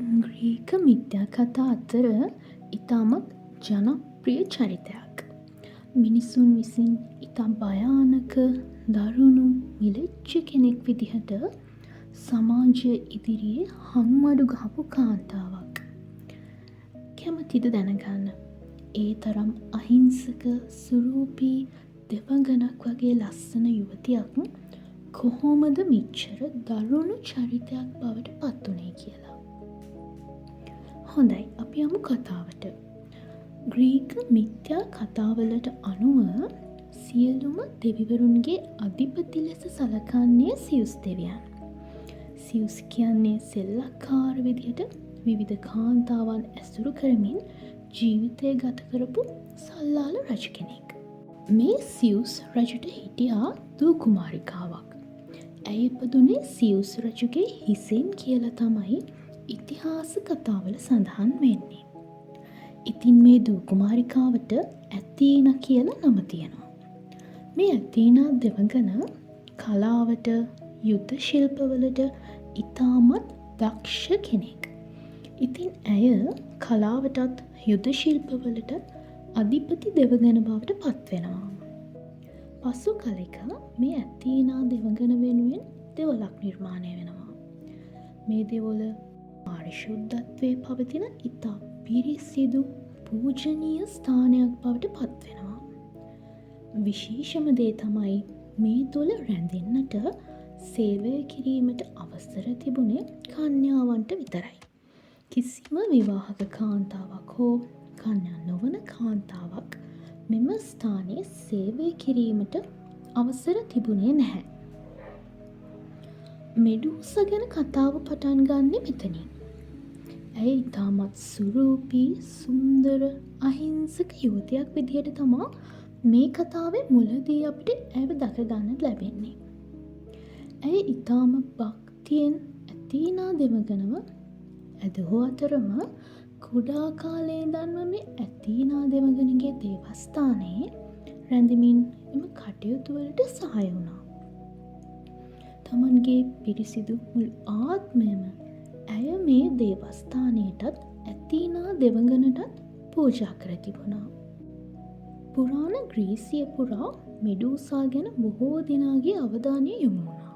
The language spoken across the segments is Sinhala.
ග්‍රීක මිත්‍යා කතා අතර ඉතාමත් ජනප්‍රිය චරිතයක්. මිනිසුන් විසින් ඉතා භයානක දරුණු මිලච්ච කෙනෙක් විදිහට සමාජය ඉදිරියේ හංවඩු ගහපු කාන්තාවක්. කැමතිද දැනගන්න? ඒ තරම් අහිංසක සුරූපී දෙවඟනක් වගේ ලස්සන යුවතියක් කොහොමද මෙච්චර දරුණු චරිතයක් බවට පත් වුණේ කියලා. හොඳයි, අපි යමු කතාවට. ග්‍රීක මිත්‍යා කතාවලට අනුව සියලුම දෙවිවරුන්ගේ අධිපති ලෙස සලකන්නේ සියුස් දෙවියන්. සියුස් කියන්නේ සෙල්ලක්කාර විදිහට විවිධ කාන්තාවන් ඇසුරු කරමින් ජීවිතය ගත කරපු සල්ලාල රජ කෙනෙක්. මේ සියුස් රජුට හිටියා දූ කුමාරිකාවක්. ඇය ඉපදුනේ සියුස් රජුගේ හිසෙන් කියලා තමයි ඉතිහාස කතාවල සඳහන් වෙන්නේ. ඉතින් මේ දූ කුමාරිකාවට ඇතීනා කියලා නම තියෙනවා. මේ ඇතීනා දෙවඟන කලාවට, යුද්ධ ශිල්පවලට ඉතාමත් දක්ෂ කෙනෙක්. ඉතින් ඇය කලාවටත් යුද්ධ ශිල්පවලට අධිපති දෙවඟන බවට පත් වෙනවා. පසු කලෙක මේ ඇතීනා දෙවඟන වෙනුවෙන් දෙවොලක් නිර්මාණය වෙනවා. මේ දෙවොල පාරිශුද්ධත්වයේ පවතින ඉතා පිරිසිදු පූජනීය ස්ථානයක් බවට පත් වෙනවා. විශේෂම දේ තමයි මේ තුළ රැඳෙන්නට සේවය කිරීමට අවසර තිබුණේ කන්‍යාවන්ට විතරයි. කිසිම විවාහක කාන්තාවක් හෝ කන්‍යා නොවන කාන්තාවක් මෙම ස්ථානයේ සේවය කිරීමට අවසර තිබුණේ නැහැ. මෙඩූස ගැන කතාව පටන් ගන්නෙ මෙතනින්. ඇය ඉතාමත් සුරූපී, සුන්දර, අහිංසක යුවතියක් විදිහට තමා මේ කතාවේ මුලදී අපිට ඇයව දැක ගන්න ලැබෙන්නේ. ඇය ඉතාම භක්තියෙන් ඇතීනා දෙවඟනව ඇදහු අතරම කුඩා කාලේ ඉඳන්ම මේ ඇතීනා දෙවඟනගේ දේවස්ථානයේ රැඳෙමින් එම කටයුතු වලට සහාය වුණා. තමන්ගේ පිරිසිදු මුළු ආත්මයම ඇය මේ දේවස්ථානයටත් ඇතීනා දෙවඟනටත් පූජා කර තිබුණා. පුරාණ ග්‍රීසිය පුරා මෙඩූසා ගැන බොහෝ දෙනාගේ අවධානය යොමු වුණා.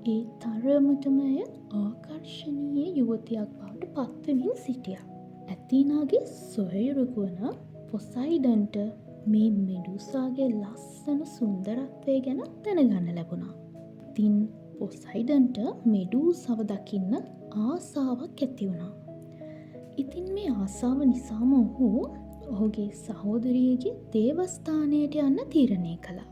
ඒ තරමටම ඇය ආකර්ශනීය යුවතියක් බවට පත්වෙමින් සිටියා. ඇතීනාගේ සොයුරකු වන පොසයිඩන්ට මේ මෙඩූසාගේ ලස්සන සුන්දරත්වය ගැන දැනගන්න ලැබුණා. ඉතින් පොසයිඩන්ට මෙඩූසව දකින්න ආසාවක් ඇති වුණා. ඉතින් මේ ආසාව නිසාම ඔහුගේ සහෝදරියගේ දේවස්ථානයට යන්න තීරණය කළා.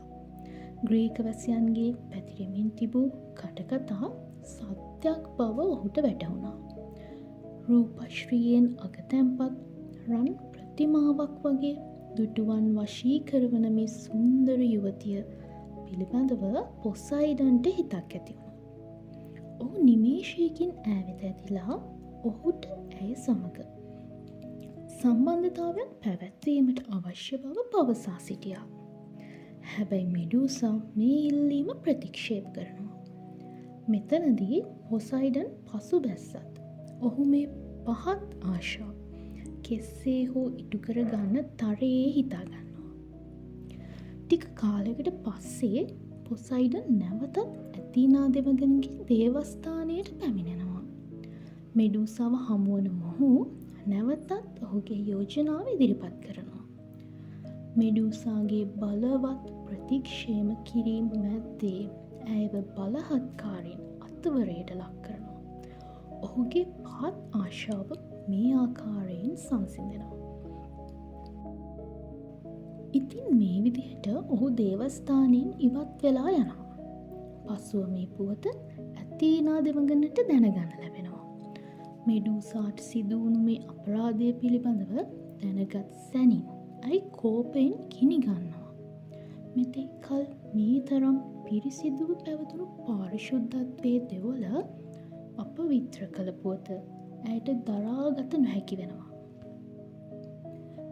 ග්‍රීක වැසියන්ගේ පැතිරෙමින් තිබූ කටකතා සත්‍යයක් බව ඔහුට වැටහුණා. රූපශ්‍රීයෙන් අගතැන්පත් රන් ප්‍රතිමාවක් වගේ දුටුවන් වශී කරවන මේ සුන්දර යුවතිය පිළිබඳව පොසයිඩන්ට හිතක් ඇති වුණා. ඔහු නිමේෂයකින් ඈවෙත ඇතිලා ඔහුට ඇය සමග සම්බන්ධතාවයක් පැවැත්වීමට අවශ්‍ය බව පවසා සිටියා. හැබැයි මෙඩූසා මේ ඉල්ලීම ප්‍රතික්ෂේප කරනවා. මෙතනදී පොසයිඩන් පසු බැස්සත් ඔහු මේ පහත් ආශාව කෙසේ හෝ ඉටු කර ගන්න තරයේ හිතා ගන්නවා. ටික කාලයකට පස්සේ පොසයිඩන් නැවතත් ඇතීනා දෙවඟනගේ දේවස්ථානයට පැමිණෙනවා. මෙඩූසාව හමුවන මොහු නැවතත් ඔහුගේ යෝජනාව ඉදිරිපත් කරනවා. මෙඩූසාගේ බලවත් ප්‍රතික්ෂේම කිරීම මැද්දේ ඇයව බලහත්කාරයෙන් අත්වරයට ලක් කරනවා. ඔහුගේ පහත් ආශාව මේ ආකාරයෙන් සංසිඳෙනවා. ඉතින් මේ විදිහට ඔහු දේවස්ථානයෙන් ඉවත් වෙලා යනවා. පසුව මේ පුවත ඇතීනා දෙවඟනට දැනගන්න ලැබෙනවා. මෙඩූසාට සිදුවුණු මේ අපරාධය පිළිබඳව දැනගත් සැනින් ඇයි කෝපයෙන් ගිනි ගන්නවා. මෙතෙක් කල මේ තරම් පිරිසිදුව පැවතුණු පාරිශුද්ධත්වයේ දෙවොල අපවිත්‍ර කළ පුවත ඇයට දරාගත නොහැකි වෙනවා.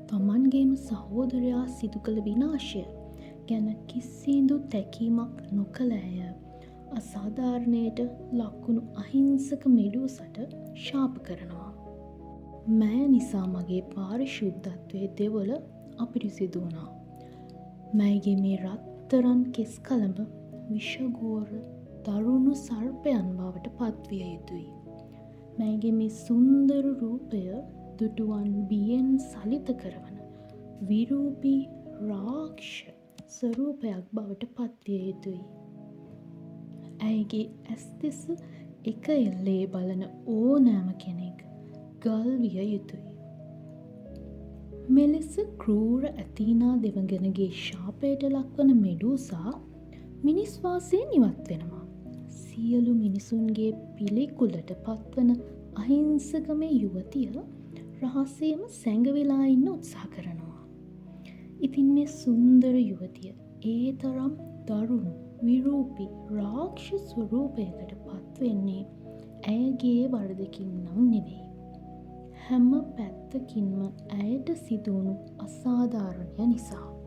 තමන්ගේම සහෝදරයා සිදු කළ විනාශය ගැන කිසිදු තැකීමක් නොකළ ඇය අසාධාරණයට ලක්වුණු අහිංසක මෙඩූසට ශාප කරනවා. මෑ නිසා මගේ පාරිශුද්ධත්වයේ දෙවොල අපිරිසිදු වුණා. මෑගේ මේ රත්තරන් කෙස් කළඹ විෂගෝර දරුණු සර්පයන් බවට පත්විය යුතුයි. මෑගේ මේ සුන්දර රූපය දුටුවන් බියෙන් සලිත කරවන විරූපී රාක්ෂ ස්වරූපයක් බවට පත්විය යුතුයි. ඇයගේ ඇස් දෙස එක එල්ලේ බලන ඕනෑම කෙනෙක් ගල් විය යුතුයි. මෙලෙස ක්‍රූර ඇතීනා දෙවඟනගේ ශාපයට ලක්වන මෙඩූසා මිනිස් වාසයෙන් ඉවත් වෙනවා. සියලු මිනිසුන්ගේ පිළිකුලට පත්වන අහිංසක මේ යුවතිය රහසේම සැඟවිලා ඉන්න උත්සාහ කරනවා. ඉතින් මේ සුන්දර යුවතිය ඒ තරම් දරුණු විරූපී රාක්ෂස ස්වරූපයකට පත්වෙන්නේ ඇයගේ වරදකින් නම් නෙවෙයි. හැම පැත්තකින්ම ඇයට සිදුවුණු අසාධාරණය නිසා.